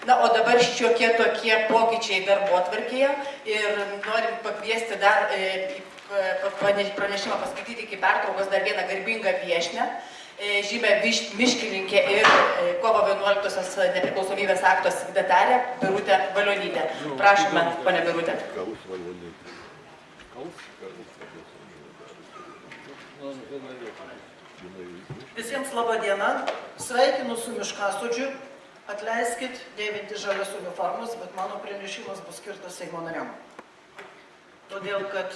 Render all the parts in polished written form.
Na, o dabar šiokie tokie pokyčiai darbotvarkėje ir norim pakviesti dar pranešimą paskaityti iki pertraukos dar vieną garbingą viešnią, žymę miškininkę ir kovo 11-osios nepriklausomybės akto signatarę Birutę Valionytę. Prašome, ponia Birutė. Visiems laba diena, sveikinu su miškasodžiu, atleiskit dėvinti žalias uniformas, bet mano pranešimas bus skirtas Seimo nariam. Todėl, kad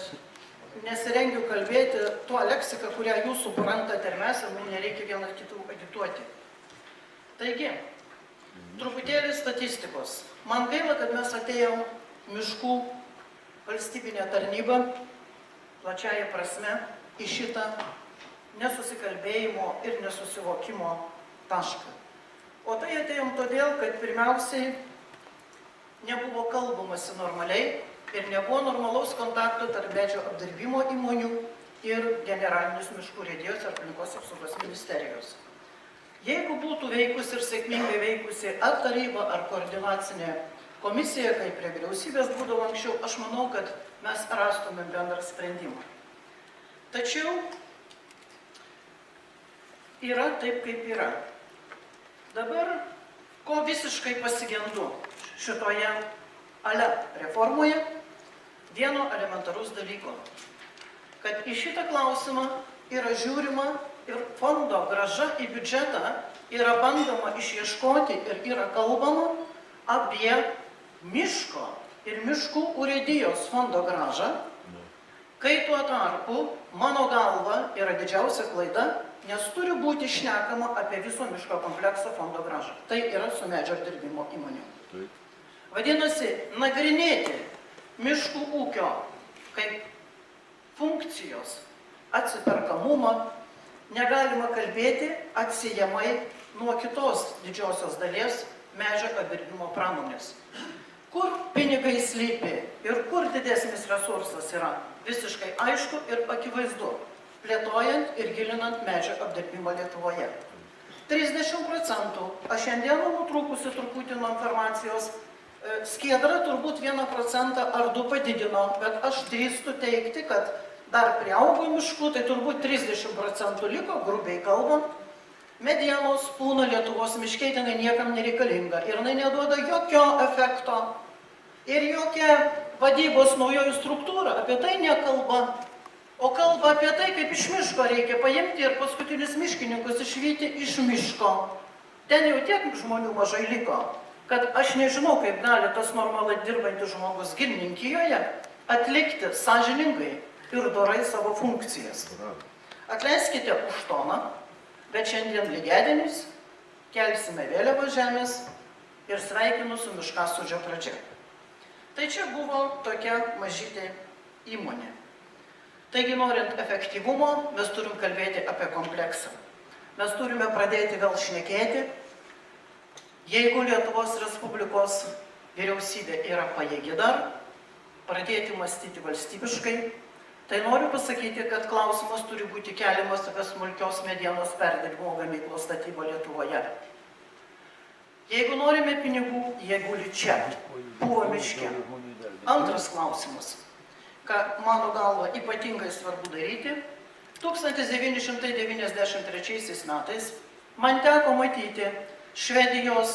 nesirengiu kalbėti tuo leksiką, kurią jūs suprantate ir mes, ir mums nereikia vieną kitų agituoti. Taigi, truputėlį statistikos. Man gaila, kad mes atėjom miškų valstybinę tarnybą, plačiaja prasme, į šitą nesusikalbėjimo ir nesusivokimo tašką. O tai atėjom todėl, kad pirmiausiai nebuvo kalbamasi normaliai ir nebuvo normalaus kontakto tarp medžio apdirbimo įmonių ir generalinius miškų urėdijos ir aplinkos apsaugos ministerijos. Jeigu būtų veikusi ir sėkmingai veikusi ar taryba, ar koordinacinė komisija, kaip prie vyriausybės būdavo anksčiau, aš manau, kad mes rastume bendrą sprendimą. Tačiau yra taip, kaip yra. Dabar, ko visiškai pasigendu šitoje reformoje, vieno elementarus dalyko, kad į šitą klausimą yra žiūrima ir fondo grąža į biudžetą yra bandoma išieškoti ir yra kalbama apie miško ir miškų urėdijos fondo grąžą, kai tuo tarpu, mano galva, yra didžiausia klaida, nes turi būti šnekama apie viso miško komplekso fondo grąžą. Tai yra su medžio apdirbimo įmonė. Vadinasi, nagrinėti miškų ūkio kaip funkcijos atsiperkamumą negalima kalbėti atsiejamai nuo kitos didžiosios dalies medžio apdirbimo pramonės. Kur pinigai slypi ir kur didesnis resursas yra visiškai aišku ir akivaizdu, plėtojant ir gilinant medžio apdirbimą Lietuvoje. 30%, aš šiandieną nutrūkusi truputį nuo informacijos, Skiedra turbūt 1% ar 2 padidino, bet aš drįstu teikti, kad dar priaugo miškų, tai turbūt 30% liko, grubiai kalbant. Medienos pūna Lietuvos miškiai, tenai niekam nereikalinga ir jinai neduoda jokio efekto. Ir jokia vadybos naujoji struktūra apie tai nekalba, o kalba apie tai, kaip iš miško reikia paimti ir paskutinius miškininkus išvyti iš miško. Ten jau tiek žmonių mažai liko, kad aš nežinau, kaip gali tas normaliai dirbantis žmogus Girninkijoje atlikti sąžiningai ir dorai savo funkcijas. Atleiskite už toną, bet šiandien lygiadienis, kelsime vėliavą žemės ir sveikinu su miškasodžio pradžia. Tai čia buvo tokia mažytė įmonė. Taigi, norint efektyvumo, mes turim kalbėti apie kompleksą. Mes turime pradėti vėl šnekėti, jeigu Lietuvos Respublikos vyriausybė yra pajėgi dar, pradėti mąstyti valstybiškai, tai noriu pasakyti, kad klausimas turi būti keliamas apie smulkios medienos perdirbimo gamyklos statybą Lietuvoje. Jeigu norime pinigų, jie guli čia, buvo miške. Antras klausimas, ką mano galva ypatingai svarbu daryti, 1993 metais man teko matyti Švedijos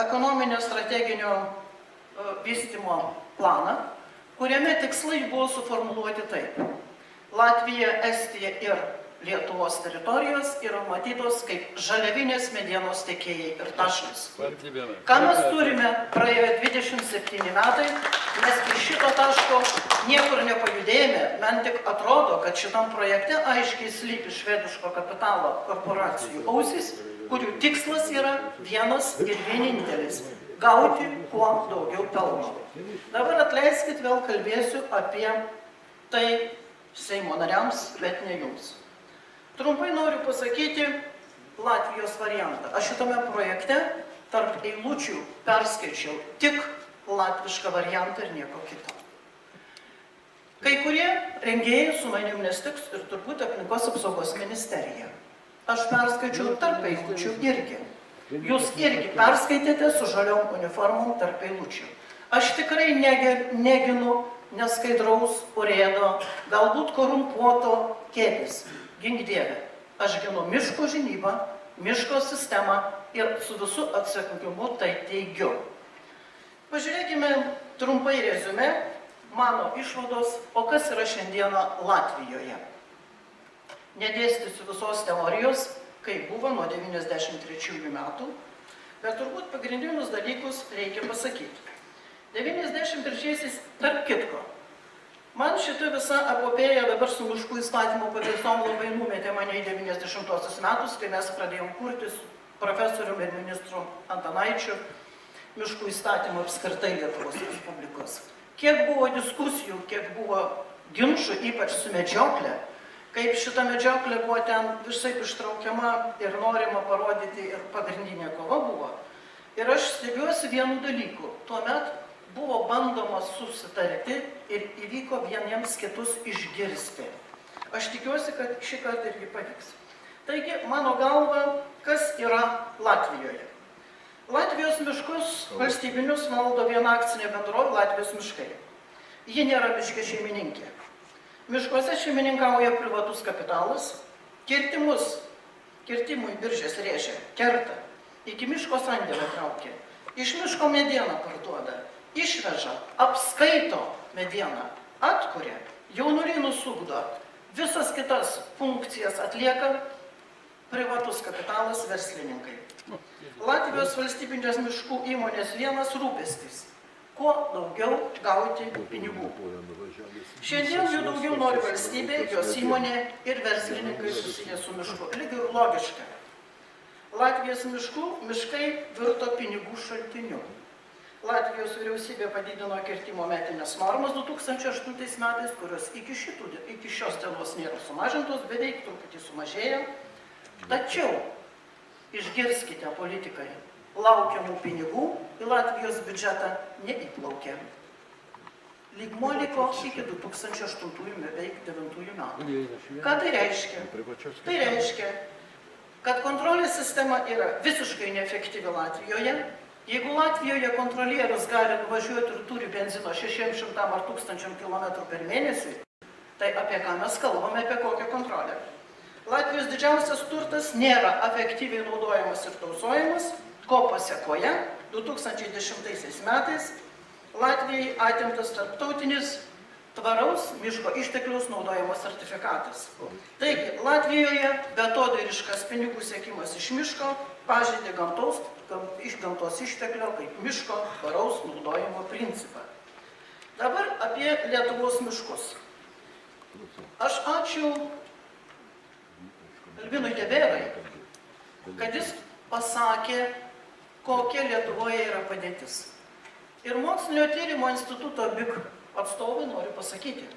ekonominio strateginio vystymo planą, kuriame tikslai buvo suformuluoti taip. Latvija, Estija ir Lietuvos teritorijos yra matytos kaip žaliavinės medienos tiekėjai ir taškas. Ką mes turime praėjo 27 metai, mes iš šito taško niekur nepajudėjome, man tik atrodo, kad šitam projekte aiškiai slypi švediško kapitalo korporacijų ausys, kurių tikslas yra vienas ir vienintelis – gauti kuo daugiau pelno. Dabar atleiskit, vėl kalbėsiu apie tai Seimo nariams, bet ne jums. Trumpai noriu pasakyti Latvijos variantą. Aš šitame projekte tarp eilučių perskaičiau tik latvišką variantą ir nieko kito. Kai kurie rengėjai su manim nestiks ir turbūt aplinkos apsaugos ministerija. Aš perskaičiau tarp eilučių irgi. Jūs irgi perskaitėte su žaliom uniformom tarp eilučių. Aš tikrai neginu neskaidraus urėdo, galbūt korumpuoto kėdės. Gink Dieve, aš ginu miško žinybą, miško sistemą ir su visu atsakingumu tai teigiu. Pažiūrėkime trumpai reziumė, mano išvados, o kas yra šiandieną Latvijoje. Nedėstysiu visos teorijos, kaip buvo nuo 93 metų, bet turbūt pagrindinius dalykus reikia pasakyti. 93-aisiais, tarp kitko, man šita visa epopėja dabar su miškų įstatymo pataisom labai numetė mane į 90-osius metus, kai mes pradėjom kurti su profesoriumi ir ministru Antanaičiu miškų įstatymą apskritai Lietuvos Respublikos. Kiek buvo diskusijų, kiek buvo ginčų, ypač su medžioklė, kaip šita medžioklė buvo ten visai ištraukiama ir norima parodyti ir pagrindinė kova buvo. Ir aš stebiuosi vienu dalyku. Tuomet buvo bandoma susitarti ir įvyko vieniems kitus išgirsti. Aš tikiuosi, kad šį kartą irgi pavyks. Taigi, mano galva, kas yra Latvijoje? Latvijos miškus valstybinius valdo viena akcinė bendrovė Latvijos miškai. Ji nėra miškė šeimininkė. Miškuose šeimininkauja privatus kapitalas, kirtimui biržės rėžia, kerta, iki miško sandėlio traukia, iš miško medieną parduoda, išveža, apskaito medieną, atkuria, jaunurynus ugdo, visas kitas funkcijas atlieka privatus kapitalas verslininkai. Latvijos valstybinės miškų įmonės vienas rūpestis. Kuo daugiau gauti pinigų. Šiandien jų daugiau nori valstybė, jos įmonė ir verslininkai susiję su mišku. Lyg ir logiška. Latvijos miškai virto pinigų šaltiniu. Latvijos vyriausybė padidino kirtimo metinės normas 2008 metais, kurios iki šios dienos nėra sumažintos, beveik truputį sumažėjo. Tačiau, išgirskite politikai, laukiamų pinigų į Latvijos biudžetą neįplaukė. Lygmuo liko iki 2008 beveik 2009 metų. Ką tai reiškia? Tai reiškia, kad kontrolės sistema yra visiškai neefektyvi Latvijoje. Jeigu Latvijoje kontrolierius gali nuvažiuoti ir turi benzino 600 ar 1000 km per mėnesį, tai apie ką mes kalbame, apie kokią kontrolę? Latvijos didžiausias turtas nėra efektyviai naudojamas ir tausojamas, ko pasiekoje 2010 metais Latvijai atimtas tarptautinis tvaraus miško ištekliaus naudojimo sertifikatas. Taigi, Latvijoje beatodairiškas pinigų siekimas iš miško pažeidė iš gamtos išteklio kaip miško tvaraus naudojimo principą. Dabar apie Lietuvos miškus. Aš ačiū Albinui Deberai, kad jis pasakė, kokia Lietuvoje yra padėtis. Ir Mokslinio tyrimo instituto BIK atstovai nori pasakyti.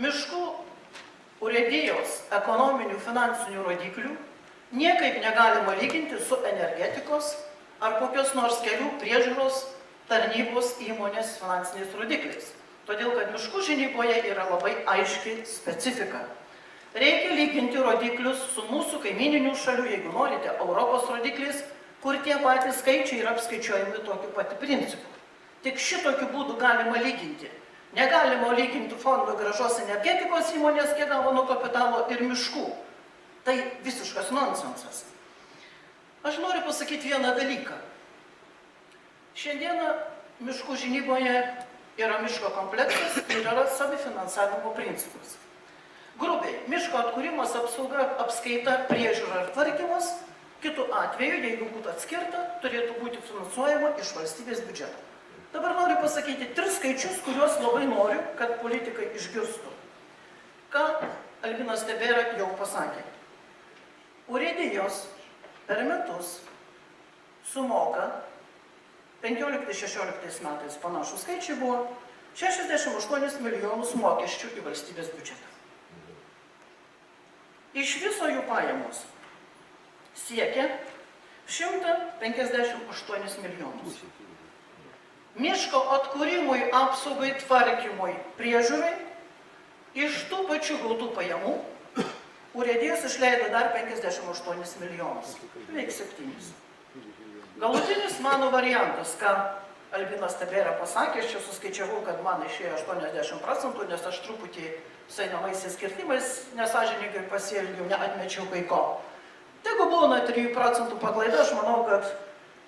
Miškų urėdijos ekonominių finansinių rodiklių niekaip negalima lyginti su energetikos ar kokios nors kelių priežiūros tarnybos įmonės finansiniais rodikliais. Todėl, kad miškų žinyboje yra labai aiški specifika. Reikia lyginti rodiklius su mūsų kaimininių šalių, jeigu norite, Europos rodikliais, kur tie patys skaičiai yra apskaičiuojami tokiu pati principu. Tik šitokiu būdu galima lyginti. Negalima lyginti fondo grąžos energetikos įmonės, kiek gavo nuo kapitalo ir miškų. Tai visiškas nonsensas. Aš noriu pasakyti vieną dalyką. Šiandieną miškų žinyboje yra miško kompleksas ir yra savifinansavimo principas. Grubiai, miško atkūrimas, apsauga, apskaita, priežiūra ir tvarkymas, kitu atveju, jeigu būtų atskirta, turėtų būti finansuojama iš valstybės biudžeto. Dabar noriu pasakyti 3 skaičius, kuriuos labai noriu, kad politikai išgirstų. Ką Albinas Debera jau pasakė. Urėdijos per metus sumoka 15-16 metais panašų skaičiai buvo 68 milijonus mokesčių į valstybės biudžetą. Iš viso jų pajamos siekia 158 milijonus. Miško atkūrimui, apsaugai, tvarkymui, priežiūrai iš tų pačių gautų pajamų urėdijos išleido dar 58 milijonus, beveik 7. Galutinis mano variantas, ką Albinas Stebėra pasakė, aš čia suskaičiavau, kad man išėjo 80%, nes aš truputį sueinamaisiais kirtimais nesąžiningai pasielgiau, neatmečiau kai ko. Tegu būna 3% paklaida, aš manau, kad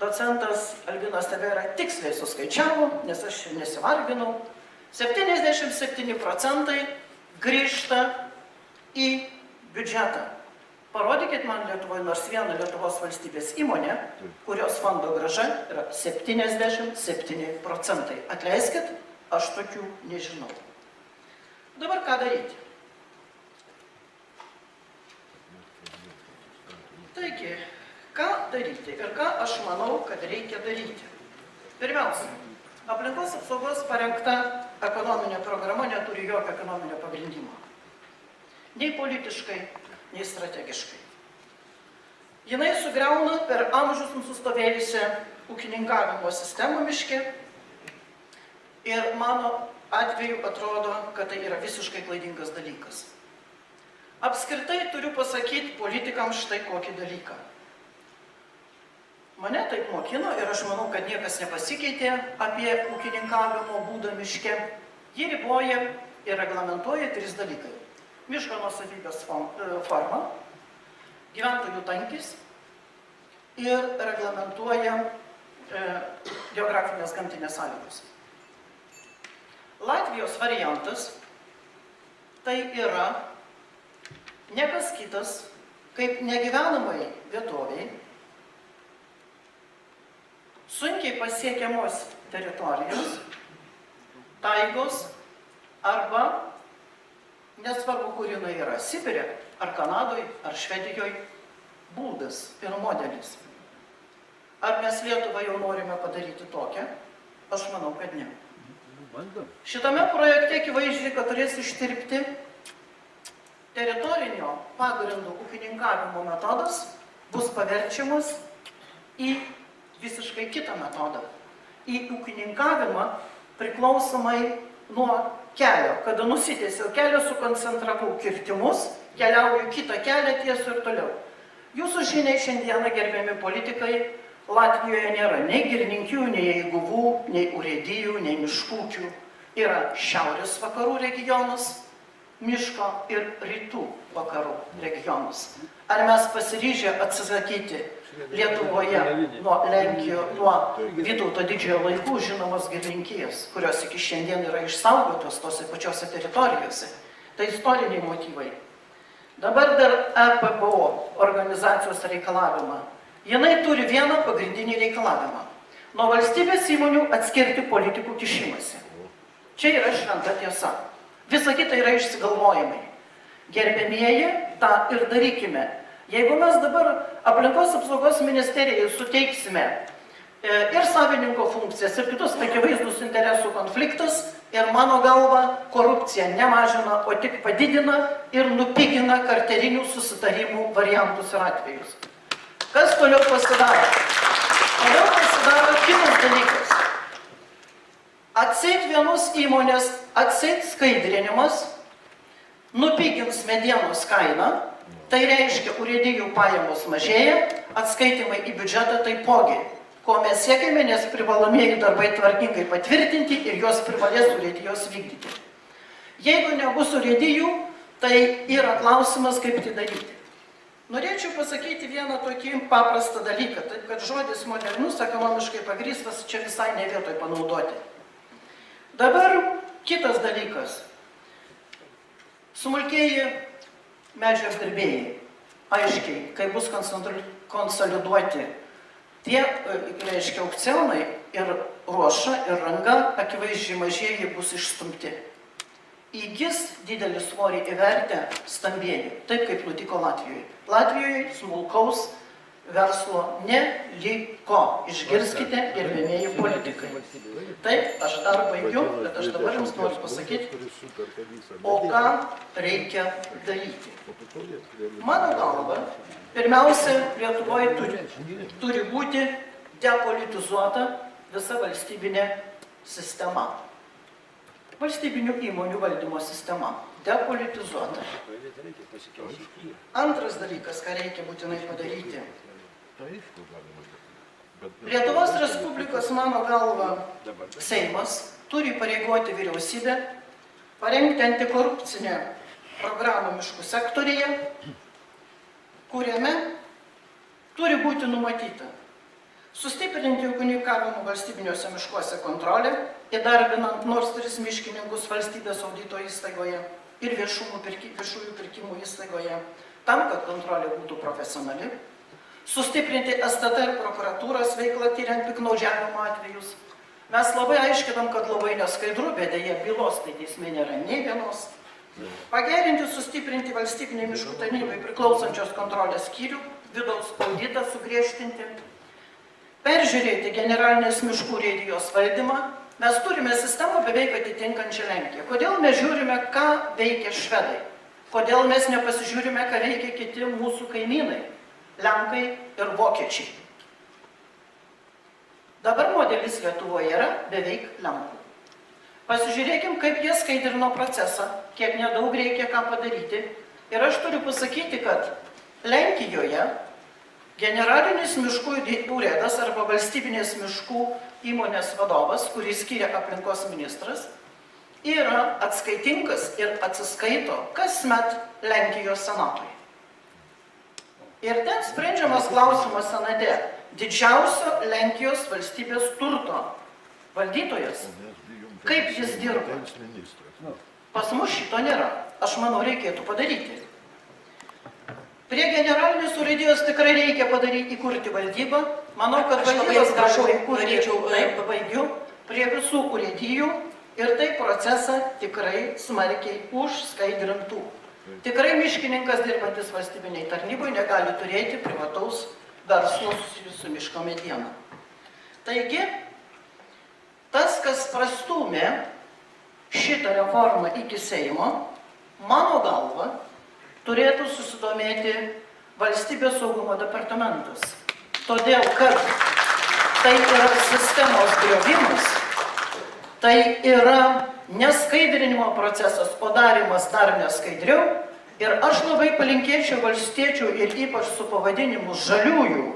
docentas Albinas Stebėra tiksliai suskaičiavo, nes aš nesivarginau. 77% grįžta į biudžetą. Parodykit man Lietuvoje nors vieną Lietuvos valstybės įmonę, kurios fondo grąža yra 77%. Atleiskit, aš tokių nežinau. Dabar ką daryti? Taigi, ką daryti ir ką aš manau, kad reikia daryti? Pirmiausia, aplinkos apsaugos parengta ekonominė programa neturi jokio ekonominio pagrindimo. Nei politiškai, nei strategiškai. Jinai sugriauna per amžius nusistovėjusią ūkininkavimo sistemą miške ir mano atveju atrodo, kad tai yra visiškai klaidingas dalykas. Apskritai turiu pasakyti politikams štai kokį dalyką. Mane taip mokino ir aš manau, kad niekas nepasikeitė apie ūkininkavimo būdą miške. Jį riboja ir reglamentuoja 3 dalykai. Miško nuosavybės forma, gyventojų tankis ir reglamentuoja geografinės gamtinės sąlygos. Latvijos variantas tai yra niekas kitas, kaip negyvenamai vietoviai, sunkiai pasiekiamos teritorijos, taigos arba, nesvarbu, kur jinai yra, Sibire, ar Kanadoje, ar Švedijoje, būdas ir modelis. Ar mes Lietuvą jau norime padaryti tokią? Aš manau, kad ne. Šitame projekte akivaizdžiai, kad turės ištirpti teritorinio pagrindų ūkininkavimo metodas, bus paverčiamas į visiškai kitą metodą. Į ūkininkavimą priklausomai nuo kelio. Kada nusitėsiu kelio, sukoncentravau kirtimus, keliauju kitą kelią, tiesiu ir toliau. Jūsų žiniai šiandieną, gerbiami politikai, Latvijoje nėra nei girininkijų, nei eiguvų, nei urėdijų, nei miškūkių. Yra šiaurės vakarų regionas, miško ir rytų vakarų regionas. Ar mes pasiryžę atsisakyti Lietuvoje nuo Lenkijos, nuo Vytauto didžiojo laikų žinomos girininkijos, kurios iki šiandien yra išsaugotos tose pačiose teritorijose? Tai istoriniai motyvai. Dabar dar EPBO organizacijos reikalavimą. Jinai turi vieną pagrindinį reikalavimą. Nuo valstybės įmonių atskirti politikų kišimąsi. Čia yra šventa tiesa. Visa kita yra išsigalvojimai. Gerbėmieji, tą ir darykime. Jeigu mes dabar aplinkos apsaugos ministerijai suteiksime ir savininko funkcijas, ir kitus akivaizdus interesų konfliktus, ir mano galva korupcija nemažina, o tik padidina ir nupigina karterinių susitarimų variantus ir atvejus. Kas toliau pasidaro? Toliau pasidaro kitas dalykas. Atseit vienos įmonės, atseit skaidrinimas, nupigins medienos kainą, tai reiškia, urėdijų pajamos mažėja, atskaitimai į biudžetą taipogi. Ko mes siekime, nes privalomieji darbai tvarkingai patvirtinti ir juos privalės urėdijos vykdyti. Jeigu nebus urėdijų, tai yra klausimas, kaip tai daryti. Norėčiau pasakyti vieną tokį paprastą dalyką, taip kad žodis modernus, ekonomiškai pagrįstas, čia visai ne vietoj panaudoti. Dabar kitas dalykas. Smulkieji medžio apdirbėjai, aiškiai, kai bus konsoliduoti tie, reiškia, aukcionai ir ruoša, ir ranga, akivaizdžiai mažieji bus išstumti. Įgis didelį svorį įvertę stambieji, taip kaip nutiko Latvijoje. Latvijoje smulkaus verslo neliko. Išgirskite, gerbėmieji politikai. Taip, aš dar baigiu, bet aš dabar jums noriu pasakyti, o ką reikia daryti. Mano galva, pirmiausia, Lietuvoje turi būti depolitizuota visa valstybinė sistema. Valstybinių įmonių valdymo sistema depolitizuota. Antras dalykas, ką reikia būtinai padaryti. Lietuvos Respublikos, mano galva, Seimas turi pareigoti vyriausybę parengti antikorupcinę programą miškų sektorija, kuriame turi būti numatyta sustiprinti ūkininkavimo valstybiniuose miškuose kontrolę, įdarbinant nors 3 miškininkus valstybės audito įstaigoje ir viešųjų pirkimų įstaigoje, tam, kad kontrolė būtų profesionali, sustiprinti STT ir prokuratūros veiklą tyriant piktnaudžiavimo atvejus. Mes labai aiškinam, kad labai neskaidru, bet dėja bylos tai teisme nėra nei vienos. Pagerinti, sustiprinti valstybiniai miškų tarnybai priklausančios kontrolės skyrių, vidaus auditą sugriežtinti, peržiūrėti generalinės miškų urėdijos valdymą. Mes turime sistemą beveik atitinkančią Lenkiją. Kodėl mes žiūrime, ką veikia švedai? Kodėl mes nepasižiūrime, ką veikia kiti mūsų kaimynai, lenkai ir vokiečiai? Dabar modelis Lietuvoje yra beveik lenkų. Pasižiūrėkim, kaip jie skaidrino procesą, kiek nedaug reikia ką padaryti. Ir aš turiu pasakyti, kad Lenkijoje generalinis miškų urėdas arba valstybinės miškų įmonės vadovas, kurį skiria aplinkos ministras, yra atskaitingas ir atsiskaito kasmet Lenkijos senatui. Ir ten sprendžiamas klausimas senate didžiausio Lenkijos valstybės turto valdytojas. Kaip jis dirba? Pas mus šito nėra. Aš manau, reikėtų padaryti. Prie generalinės urėdijos tikrai reikia įkurti valdybą. Manau, kad valdybos galima įkurti baigiu prie visų urėdijų ir tai procesą tikrai smarkiai užskaidrintų. Tikrai miškininkas dirbantis valstybiniai tarnybai negali turėti privataus verslo susijusiu miško mediena. Taigi, tas, kas prastūmė šitą reformą iki Seimo, mano galva, turėtų susidomėti Valstybės saugumo departamentas. Todėl, kad tai yra sistemos griovimas, tai yra neskaidrinimo procesas, o darymas dar neskaidriau. Ir aš labai palinkėčiau valstiečių ir ypač su pavadinimu žaliųjų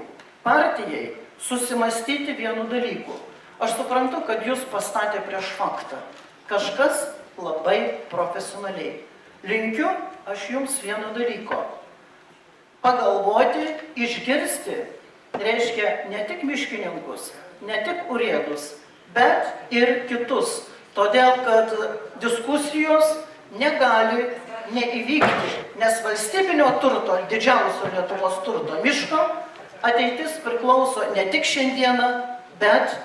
partijai susimastyti vienu dalyku. Aš suprantu, kad jūs pastatė prieš faktą. Kažkas labai profesionaliai. Linkiu aš jums vieno dalyko. Pagalvoti, išgirsti, reiškia ne tik miškininkus, ne tik urėdus, bet ir kitus. Todėl, kad diskusijos negali neįvykti, nes valstybinio turto, didžiausio Lietuvos turto miško ateitis priklauso ne tik šiandieną, bet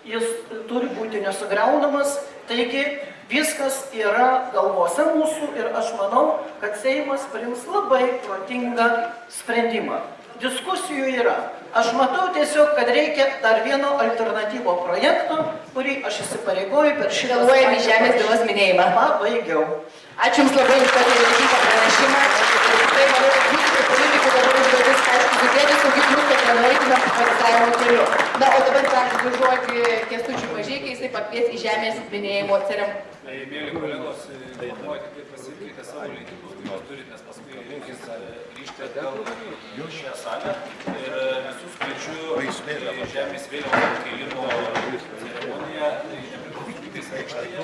jis turi būti nesugriaunamas. Taigi viskas yra galvose mūsų ir aš manau, kad Seimas priims labai protingą sprendimą. Diskusijų yra. Aš matau tiesiog, kad reikia dar vieno alternatyvo projekto, kurį aš įsipareigoju per šitą... Vėluojame į žemės bylos minėjimą. Pabaigiau. Ačiū Jums labai už tokį įrašytą pranešimą. Tai manau, kad mūsų kaip politikų dabar užduotis, aišku, girdėti saugiklius, kad nenueitume privatizavimo keliu. Na, o dabar perduodu žodį Kęstučiui Mažeikai, jisai pakvies į žemės minėjimo ceremoniją. Mėly kolegos, noriu tik pasakyti savo leidimus, kuriuos turit, nes paskui reikės grįžti atgal į šią salę. Ir visus kviečiu į žemės vėliavos kėlimo ceremoniją Nepriklausomybės aikštėje.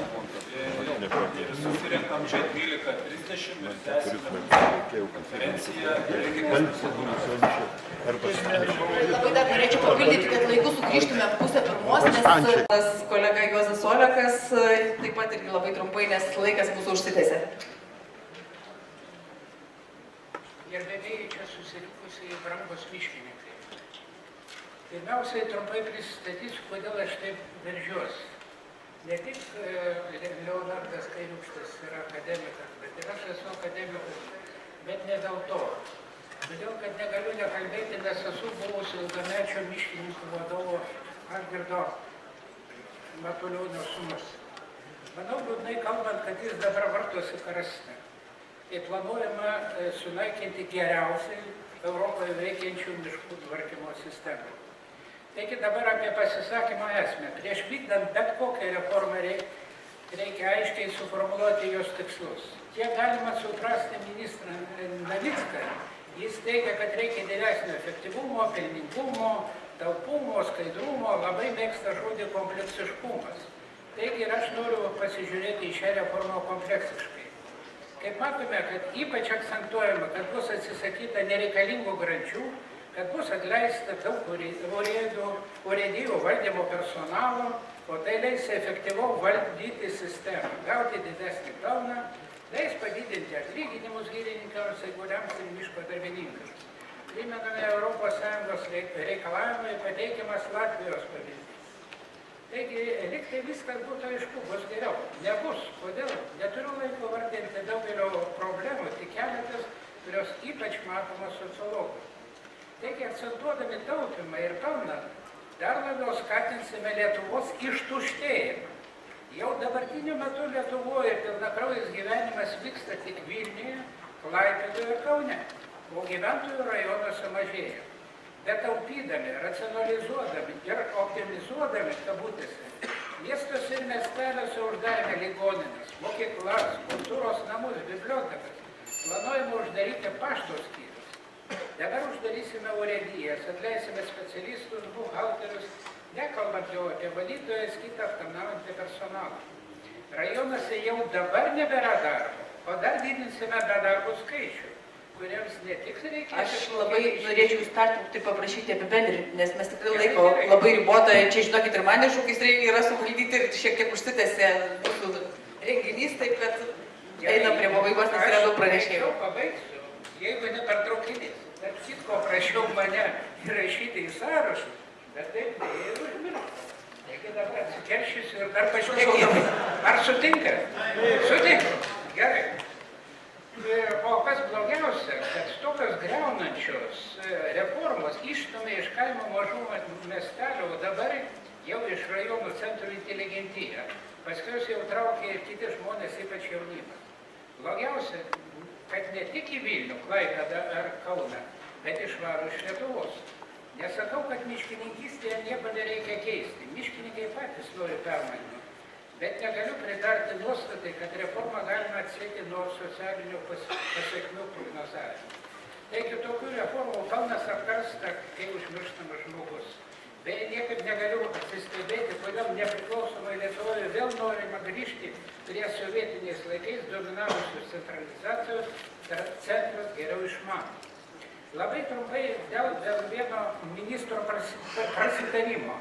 Ir susirenkam čia 12:30 ir tęsime konferenciją. Labai dar norėčiau papildyti, kad laiku sugrįžtume 12:30, nes tas kolega Juozas Olekas taip pat irgi labai trumpai, nes laikas mūsų užsitęsė. Gerbėmėjai čia susirinkusiai brangūs miškininkai. Pirmiausiai trumpai pristatysiu, kodėl aš taip veržiuosi. Ne tik Leonardas Kairiūkštas yra akademikas, bet ir aš esu akademikas, bet ne dėl to. Todėl, kad negaliu nekalbėti, nes esu buvusi ilgamečio miškininkų vadovo Algirdo Matulionio sūnus. Manau, liūdnai kalbant, kad jis dabar vartosi karste. Tai planuojama sunaikinti geriausiai Europoje veikiančių miškų tvarkymo sistemą. Taigi dabar apie pasisakymą esmę. Prieš vykdant bet kokią reformą reikia aiškiai suformuluoti jos tikslus. Kiek galima suprasti ministrą Navicką, jis teigia, kad reikia didesnio efektyvumo, pelningumo, taupumo, skaidrumo, labai mėgsta žodį kompleksiškumas. Taigi ir aš noriu pasižiūrėti į šią reformą kompleksiškai. Kaip matome, kad ypač akcentuojama, kad bus atsisakyta nereikalingų grančių, kad bus atleista daug urėdijų valdymo personalo, o tai leis efektyviau valdyti sistemą, gauti didesnį pelną, leis padidinti atlyginimus girininkiams, eiguliams ir miško darbininkams. Primename ES reikalavimai pateikiamas Latvijos pavyzdys. Taigi, liktai viskas būtų aišku, bus geriau. Nebus. Kodėl? Neturiu laiko vardinti daugelio problemų, tik keletas, kurios ypač matomos sociologų. Taigi, akcentuodami taupymą ir pelną, dar labiau skatinsime Lietuvos ištuštėjimą. Jau dabartiniu metu Lietuvoje pilnakraujis gyvenimas vyksta tik Vilniuje, Klaipėdoje ir Kaune, o gyventojų rajonuose mažėja. Bet taupydami, racionalizuodami ir optimizuodami, kabutėse, miestuose ir miesteliuose uždarėme ligonines, mokyklas, kultūros namus, bibliotekas, planuojame uždaryti pašto skyrius. Dabar uždarysime urėdijas, atleisime specialistus, buhalterius, nekalbant jau apie valytojas, kitą aptarnaujantį personalą. Rajonuose jau dabar nebėra darbo, o dar didinsime bedarbų skaičių, kuriems ne tik reikia. Aš labai norėčiau jūs tarti paprašyti apibendrinti, nes mes tikrai laiko labai ribota. Čia, žinokit, ir man iššūkis yra suvaldyti ir šiek tiek užsitęsė mūsų renginys, taip kad einam prie pabaigos, nes yra daug pranešėjų. Aš pabaigsiu, jeigu nepertraukinės. Tarp kitko prašiau mane įrašyti į sąrašus, bet taip ir užmiršau. Taigi dabar atsikeršysiu ir dar pašnekėti. Ar sutinka? Sutinku. Gerai. O kas blogiausia, kad tokios greunančios reformos išstumė iš kaimo mažų miestelių, o dabar jau iš rajonų centrų inteligentiją. Paskui jau traukia ir kiti žmonės, ypač jaunimas. Blogiausia, kad ne tik į Vilnių, Klaipėdą ar Kauną, bet išvaro iš Lietuvos. Nesakau, kad miškininkystėje nieko nereikia keisti. Miškininkai patys nori permainų. Bet negaliu pritarti nuostatai, kad reformą galima atsieti nuo socialinių pasiekmių prognozavimo. Taigi tokių reformų pelnas apkarsta, kai užmirštamas žmogus. Beje, niekaip negaliu atsistebėti, kodėl nepriklausomai Lietuvoje vėl norima grįžti prie sovietiniais laikais dominavusios centralizacijos, centras geriau išmano. Labai trumpai dėl vieno ministro prasitarimo,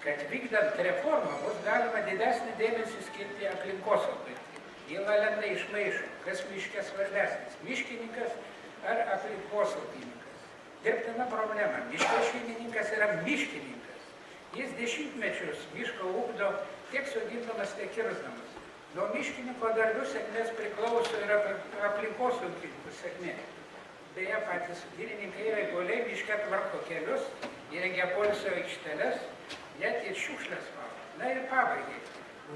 kad vykdant reformą bus galima didesnį dėmesį skirti aplinkosaugai. Jėla lenda iš maišo, kas miške svarbesnis, miškininkas ar aplinkosaugininkas. Dirbtina problema, miško šeimininkas yra miškininkas. Jis dešimtmečius miško ūkdo tiek sodindamas, tiek kirsdamas. Nuo miškininko darbų sėkmės priklauso ir aplinkosaugininkų sėkmė. Beje, patys girininkai ir eiguliai miške tvarko kelius, įrengia poilsio aikšteles, net ir šiukšlės valo. Na ir pabaigai.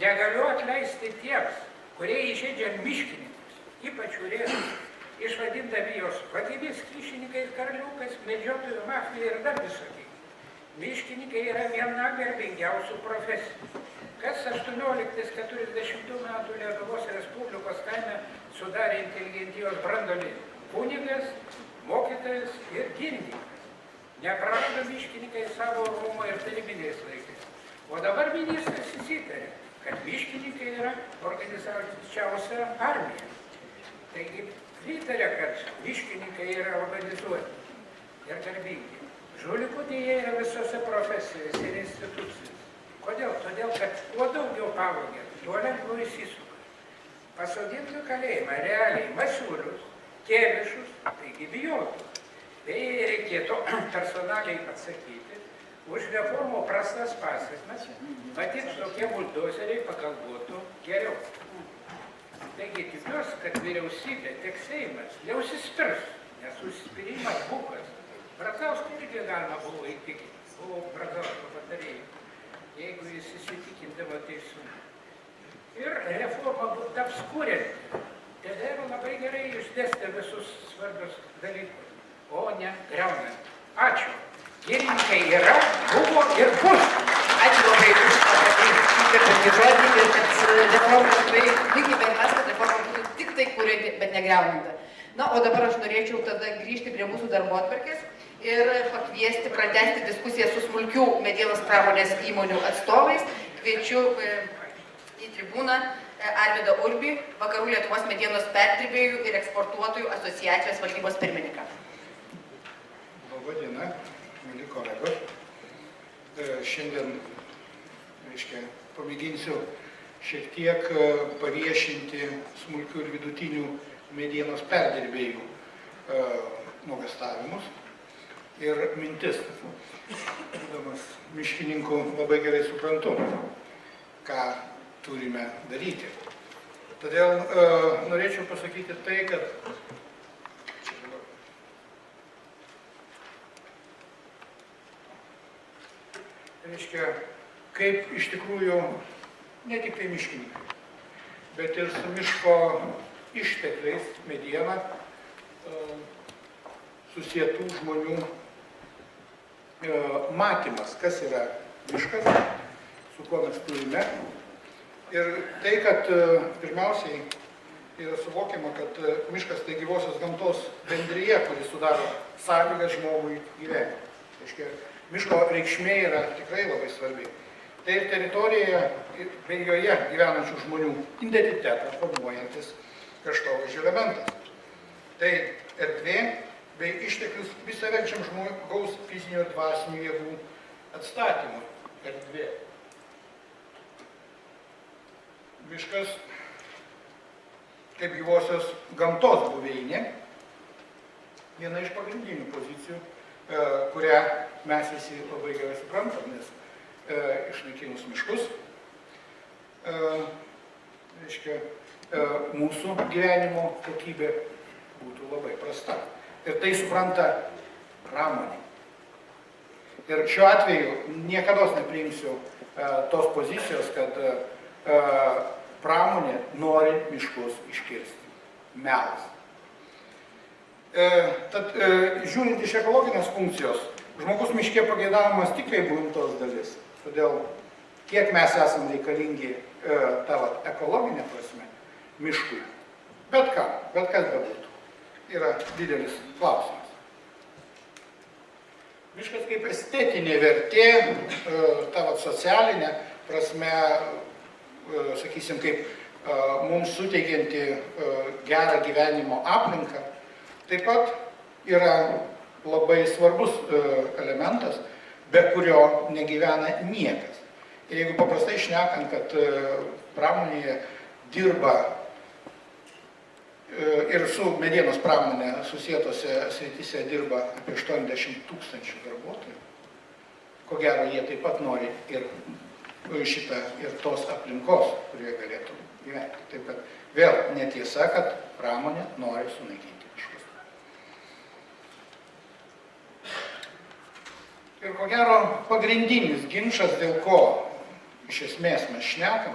Negaliu atleisti tiems, kurie įžeidžia miškininkus, ypač urėdus, išvadindami jos vagimis, kyšininkais, karliukais, medžiotojų mafija ir dar visokiai. Miškininkai yra viena garbingiausių profesijų. Kas 1840 metų Lietuvos Respublikos kaime sudarė inteligentijos branduolį? Kunigas, mokytojas ir girininkas. Neprarado miškininkai savo orumo ir tarybiniais laikais. O dabar ministras įsitarė, kad miškininkai yra organizuočiausia armija. Taigi pritarė, kad miškininkai yra organizuoti ir garbingi. Žulikų dėja yra visose profesijose ir institucijose. Kodėl? Todėl, kad kuo daugiau pavogė, tuo lengviau įsisuka. Pasodintų kalėjimą realiai Masiulius, Kėvišus, taigi bijotų. Tai reikėtų personaliai atsakyti už reformų prastas pasiekmes, matyt, tokie buldozeriai pagalvotų geriau. Taigi tikiuosi, kad vyriausybė, tiek Seimas, neužsispirs, nes užsispyrimas bukas. Brazauską irgi galima buvo įtikinti, buvo Brazausko patarėjai, jeigu jis įsitikindavo teisumą. Ir reforma taps kurianti. Todėl labai gerai išdėstė visus svarbius dalykus, o ne griaunant. Ačiū. Girininkai yra, buvo ir bus. Ačiū labai už tą žodį ir kad reforma kurianti, bet negriaunanti. Na, o dabar aš norėčiau tada grįžti prie mūsų darbotvarkės ir pakviesti, pratęsti diskusiją su smulkių medienos pramonės įmonių atstovais. Kviečiu į tribūną Arvydą Urbį, Vakarų Lietuvos medienos perdirbėjų ir eksportuotojų asociacijos valdybos pirmininką. Labą dieną, mėly kolegos. Šiandien, pamėginsiu šiek tiek paviešinti smulkių ir vidutinių medienos perdirbėjų nuogąstavimus ir mintis. Būdamas miškininku labai gerai suprantu, ką turime daryti. Todėl norėčiau pasakyti tai, kad kaip iš tikrųjų ne tik tai miškininkai, bet ir su miško ištekliais mediena susietų žmonių matymas, kas yra miškas, su kuo mes turime. Ir tai, kad pirmiausiai yra suvokiama, kad miškas tai gyvosios gamtos bendrija, kuri sudaro sąlygas žmogui gyventi. Miško reikšmė yra tikrai labai svarbi. Tai ir teritorijoje, bei joje gyvenančių žmonių identitetą formuojantis kraštovaizdžio elementas. Tai erdvė bei išteklius visaverčiam žmogaus fizinių ir dvasinių jėgų atstatymui erdvė. Miškas kaip gyvosios gamtos buveinė, viena iš pagrindinių pozicijų, kurią mes visi labai gerai suprantam, nes išnaikinus miškus, mūsų gyvenimo kokybė būtų labai prasta. Ir tai supranta pramonė. Ir šiuo atveju niekada nepriimsiu tos pozicijos, kad pramonė nori miškus iškirsti. Melas. Tad žiūrint iš ekologinės funkcijos, žmogus miške pageidaujamas tik kaip gamtos dalis. Todėl kiek mes esam reikalingi tavo ekologinė prasme miškui. Bet kas bebūtų, yra didelis klausimas. Miškas kaip estetinė vertė, tavo socialinė prasme, sakysim, kaip mums suteikianti gerą gyvenimo aplinką, taip pat yra labai svarbus elementas, be kurio negyvena niekas. Ir jeigu paprastai šnekant, kad pramonėje dirba ir su medienos pramonė susietose srityse dirba apie 80 000 darbuotojų, ko gero jie taip pat nori ir tos aplinkos, kurioje galėtų gyventi. Taip kad vėl netiesa, kad pramonė nori sunaikinti miškus. Ir ko gero pagrindinis ginčas, dėl ko iš esmės mes šnekam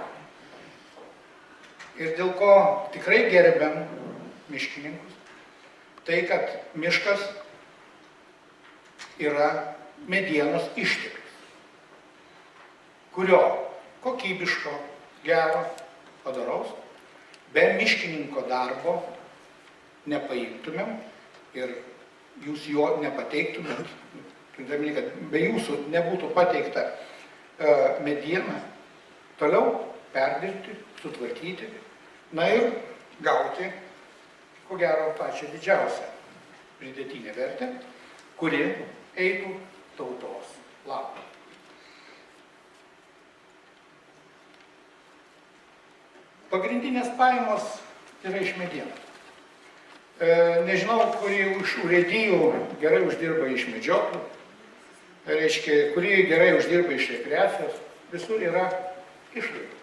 ir dėl ko tikrai gerbiam miškininkus, tai kad miškas yra medienos išteklius, kurio kokybiško, gero, padaraus, be miškininko darbo nepaimtumėm ir jūs jo nepateiktumėt. Turėdami, kad be jūsų nebūtų pateikta mediena, toliau perdirbti, sutvarkyti, na ir gauti, ko gero, pačią didžiausią pridėtinę vertę, kuri eitų tautos labui. Pagrindinės pajamos yra iš medienos. Nežinau, kuri iš urėdijų gerai uždirba iš medžioklų, kuri gerai uždirba iš rekreacijos, visur yra išlaidų.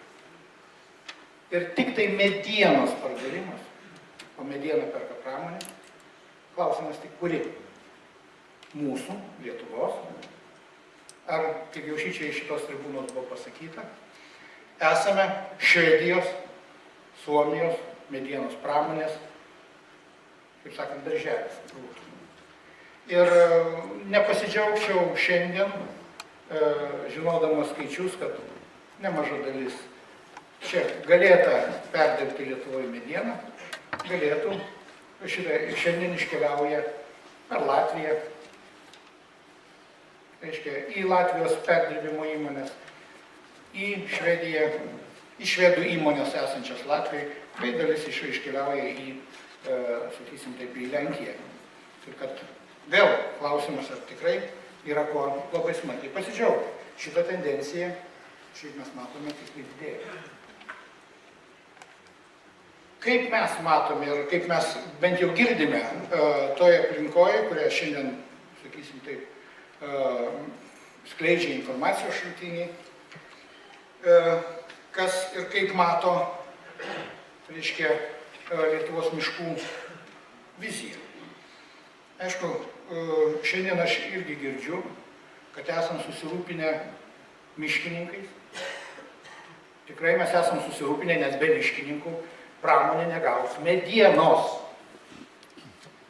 Ir tik tai medienos pardavimas, o medieną perka pramonė, klausimas tik kuri? Mūsų, Lietuvos, ar, kaip jau šičia iš šitos tribūnos buvo pasakyta, esame Švedijos, Suomijos medienos pramonės, kaip sakant, darželis. Ir nepasidžiaugčiau šiandien, žinodamas skaičius, kad nemaža dalis čia galėta perdirbti Lietuvoje medieną, galėtų šiandien iškeliauja per Latviją, reiškia, į Latvijos perdirbimo įmonės, į Švediją, į švedų įmonės esančias Latvijoje, bei dalis iškeliauja į, sakysim taip, į Lenkiją. Tai kad vėl klausimas, ar tikrai yra ko labai smarkiai pasidžiaugti. Šitą tendenciją, šiaip mes matome, tik didėja. Kaip mes matome ir kaip mes bent jau girdime toje aplinkoje, kurią šiandien, sakysim taip, skleidžia informacijos šaltiniai, kas ir kaip mato, reiškia, Lietuvos miškų viziją. Aišku, šiandien aš irgi girdžiu, kad esam susirūpinę miškininkais. Tikrai mes esam susirūpinę, nes be miškininkų pramonė negaus medienos.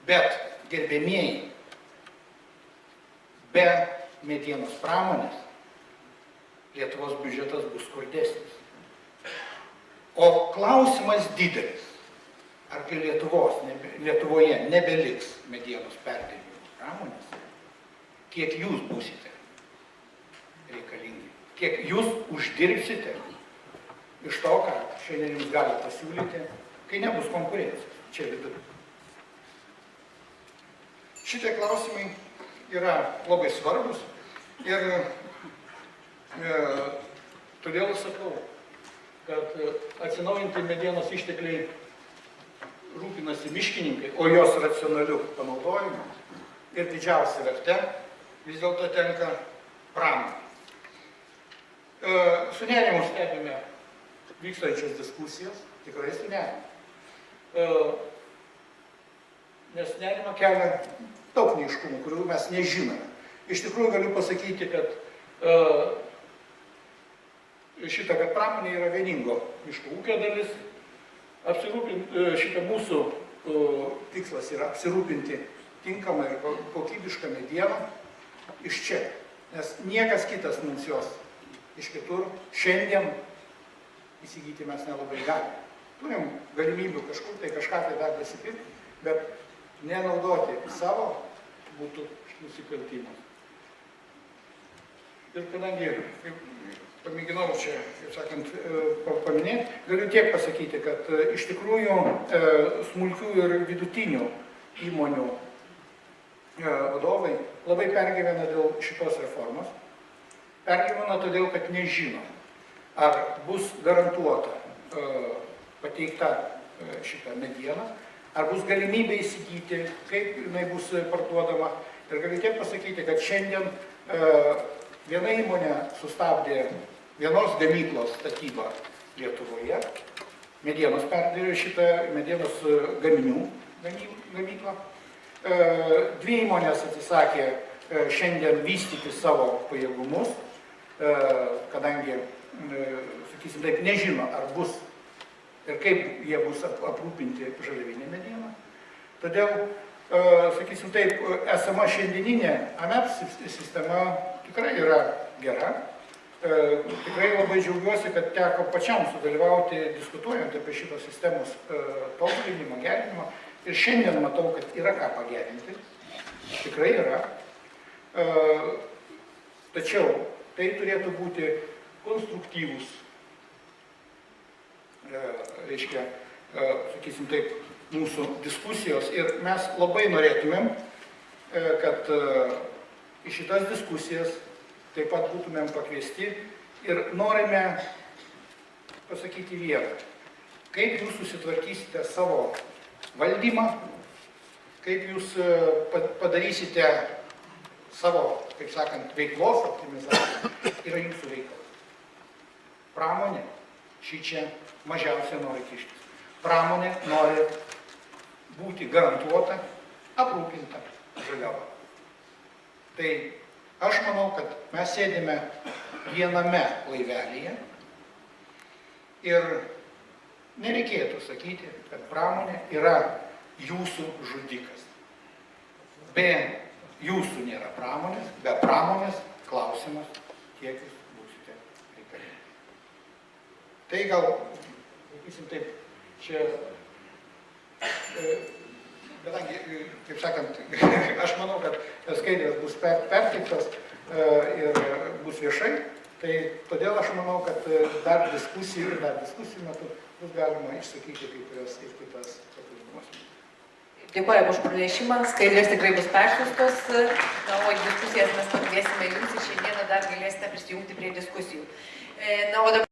Bet, gerbėmieji, be medienos pramonės Lietuvos biudžetas bus skurdesnis. O klausimas didelis, ar kai Lietuvoje nebeliks medienos perdirbimo pramonės, kiek jūs būsite reikalingi, kiek jūs uždirbsite iš to, ką šiandien jums gali pasiūlyti, kai nebus konkurencijos čia viduje. Šitie klausimai yra labai svarbus ir todėl sakau, kad atsinaujinti medienos ištekliai rūpinasi miškininkai, o jos racionaliu panaudojimu ir didžiausia verte vis dėlto tenka pramonei. Su nerimu stebime vykstančias diskusijas, tikrai su nerimu. Nes nerima kelia daug neaiškumų, kurių mes nežinome. Iš tikrųjų galiu pasakyti, kad kad pramonė yra vieningo miškų ūkio dalis. Šitą mūsų tikslas yra apsirūpinti tinkamą ir kokybišką medieną iš čia. Nes niekas kitas mums jos iš kitur šiandien įsigyti mes nelabai galime. Turim galimybių kažkur tai kažką tai dar dasipirkti, bet nenaudoti savo būtų nusikaltimas. Ir kadangi pamėginau čia, kaip sakant, paminėti, galiu tiek pasakyti, kad iš tikrųjų smulkių ir vidutinių įmonių vadovai labai pergyvena dėl šitos reformos. Pergyvena todėl, kad nežino, ar bus garantuota pateikta šitą medieną, ar bus galimybė įsigyti, kaip jinai bus parduodama. Ir galiu tiek pasakyti, kad šiandien viena įmonė sustabdė vienos gamyklos statybą Lietuvoje, medienos perdirbė šitą medienos gaminių gamyklą. Dvi įmonės atsisakė šiandien vystyti savo pajėgumus, kadangi, sakysim taip, nežino, ar bus ir kaip jie bus aprūpinti žaliavinė mediena. Todėl, sakysim taip, esama šiandieninė AMEP sistema tikrai yra gera. Tikrai labai džiaugiuosi, kad teko pačiam sudalyvauti diskutuojant apie šitos sistemos tobulinimą, gerinimą. Ir šiandien matau, kad yra ką pagerinti. Tikrai yra. Tačiau tai turėtų būti konstruktyvus, reiškia, sakysim taip, mūsų diskusijos. Ir mes labai norėtumėm, kad į šitas diskusijas taip pat būtumėm pakviesti ir norime pasakyti vieną. Kaip jūs susitvarkysite savo valdymą, kaip jūs padarysite savo, kaip sakant, veiklos optimizavimą, yra jūsų veikla. Pramonė šičia mažiausiai nori kištis. Pramonė nori būti garantuota, aprūpinta žaliava. Tai aš manau, kad mes sėdime viename laivelyje ir nereikėtų sakyti, kad pramonė yra jūsų žudikas. Be jūsų nėra pramonės, be pramonės klausimas, kiek jūs būsite reikalingi. Tai gal, sakysim taip, čia Kadangi, kaip sakant, aš manau, kad skaidrės bus perteiktos ir bus viešai, tai todėl aš manau, kad dar diskusijų metu bus galima išsakyti kai kurias ir kitas papildomas. Dėkojame už pranešimą, skaidrės tikrai bus persiųstos, na, o diskusijas mes pakviesime jums ir šiandieną dar galėsite prisijungti prie diskusijų. Na, o dabar